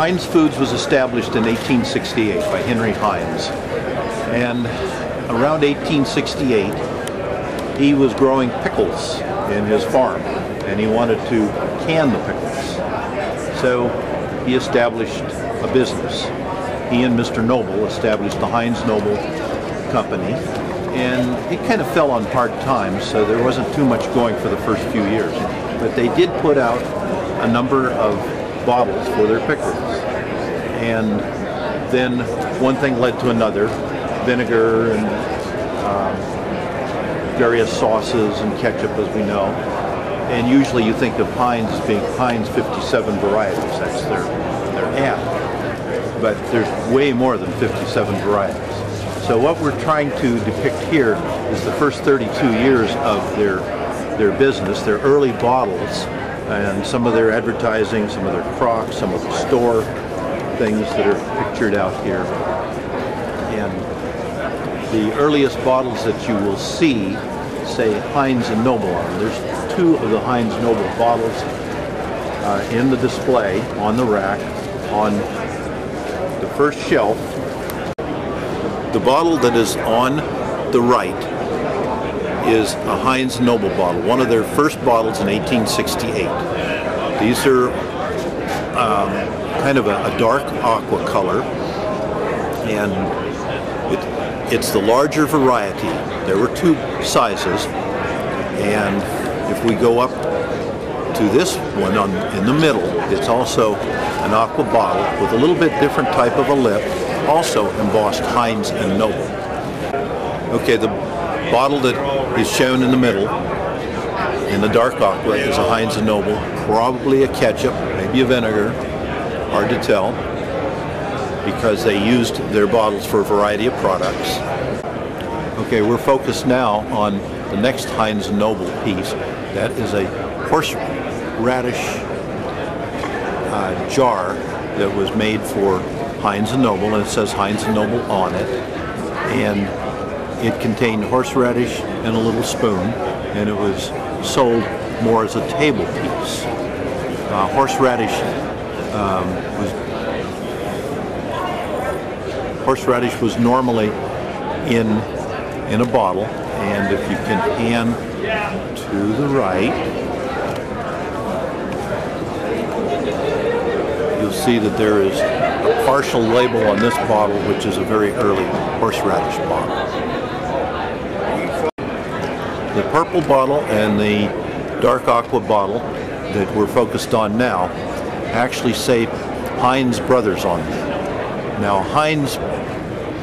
Heinz Foods was established in 1868 by Henry Heinz, and around 1868 he was growing pickles in his farm and he wanted to can the pickles. So he established a business. He and Mr. Noble established the Heinz Noble Company, and it kind of fell on hard times, so there wasn't too much going for the first few years. But they did put out a number of bottles for their pickles. And then one thing led to another, vinegar and various sauces and ketchup, as we know. And usually you think of Heinz as being Heinz 57 varieties. That's their ad. But there's way more than 57 varieties. So what we're trying to depict here is the first 32 years of their business, their early bottles, and some of their advertising, some of their crocks, some of the store things that are pictured out here. And the earliest bottles that you will see say Heinz and Noble on them. There's two of the Heinz Noble bottles in the display on the rack on the first shelf. The bottle that is on the right is a Heinz Noble bottle, one of their first bottles in 1868. These are kind of a dark aqua color, and it's the larger variety. There were two sizes, and if we go up to this one in the middle, it's also an aqua bottle with a little bit different type of a lip, also embossed Heinz and Noble. Okay, the bottle that is shown in the middle in the dark aqua is a Heinz and Noble, probably a ketchup, maybe a vinegar, hard to tell, because they used their bottles for a variety of products. Okay, we're focused now on the next Heinz and Noble piece. That is a horseradish jar that was made for Heinz and Noble, and it says Heinz and Noble on it. And it contained horseradish and a little spoon, and it was sold more as a table piece. Horseradish was normally in a bottle, and if you can pan to the right, you'll see that there is a partial label on this bottle, which is a very early horseradish bottle. The purple bottle and the dark aqua bottle that we're focused on now actually say Heinz Brothers on them. Now, Heinz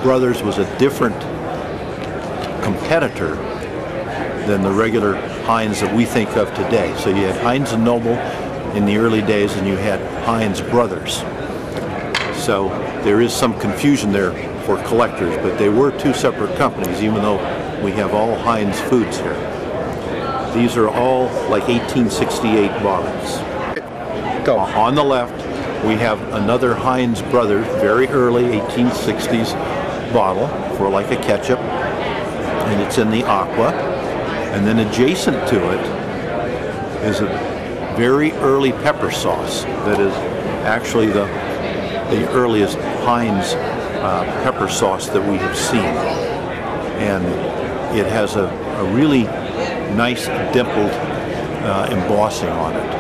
Brothers was a different competitor than the regular Heinz that we think of today. So you had Heinz and Noble in the early days, and you had Heinz Brothers. So there is some confusion there for collectors, but they were two separate companies, even though we have all Heinz Foods here. These are all like 1868 bottles. Go. On the left, we have another Heinz Brothers, very early 1860s bottle for like a ketchup, and it's in the aqua. And then adjacent to it is a very early pepper sauce that is actually the earliest Heinz pepper sauce that we have seen. And it has a really nice dimpled embossing on it.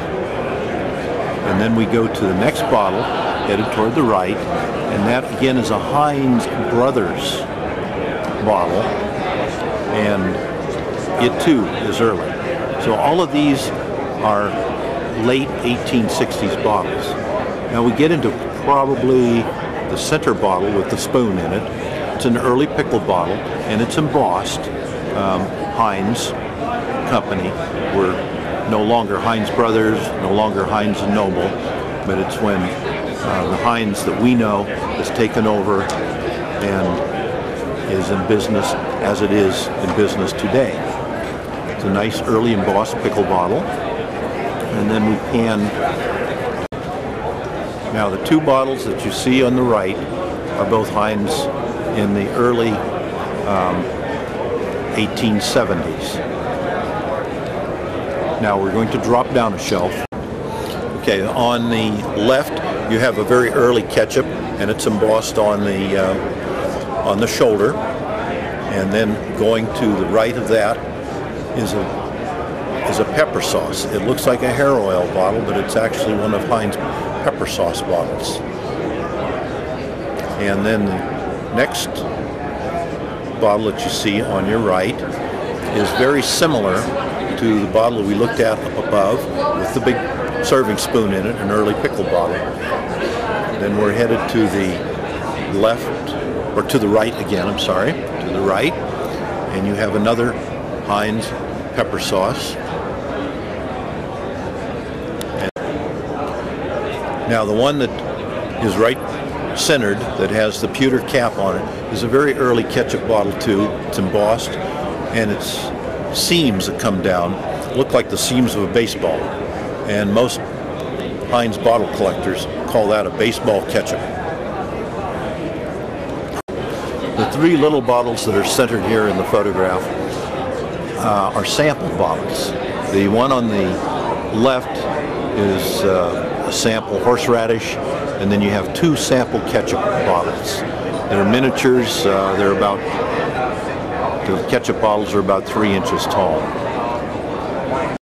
And then we go to the next bottle, headed toward the right, and that again is a Heinz Brothers bottle, and it too is early. So all of these are late 1860s bottles. Now we get into probably the center bottle with the spoon in it, It's an early pickle bottle, and it's embossed. Heinz company. We're no longer Heinz Brothers, no longer Heinz and Noble, but it's when the Heinz that we know has taken over and is in business as it is in business today. It's a nice early embossed pickle bottle, and then we pan. Now the two bottles that you see on the right are both Heinz in the early 1870s. Now we're going to drop down a shelf. Okay, on the left you have a very early ketchup, and it's embossed on the shoulder. And then going to the right of that is a pepper sauce. It looks like a hair oil bottle, but it's actually one of Heinz pepper sauce bottles. And then the next bottle that you see on your right is very similar to the bottle we looked at up above with the big serving spoon in it, an early pickle bottle. Then we're headed to the left, or to the right again, I'm sorry, to the right, and you have another Heinz pepper sauce. And now the one that is right centered, that has the pewter cap on it, is a very early ketchup bottle too. It's embossed, and its seams that come down look like the seams of a baseball, and most Heinz bottle collectors call that a baseball ketchup. The three little bottles that are centered here in the photograph are sample bottles. The one on the left is a sample horseradish, and then you have two sample ketchup bottles. They're miniatures. The ketchup bottles are about 3 inches tall.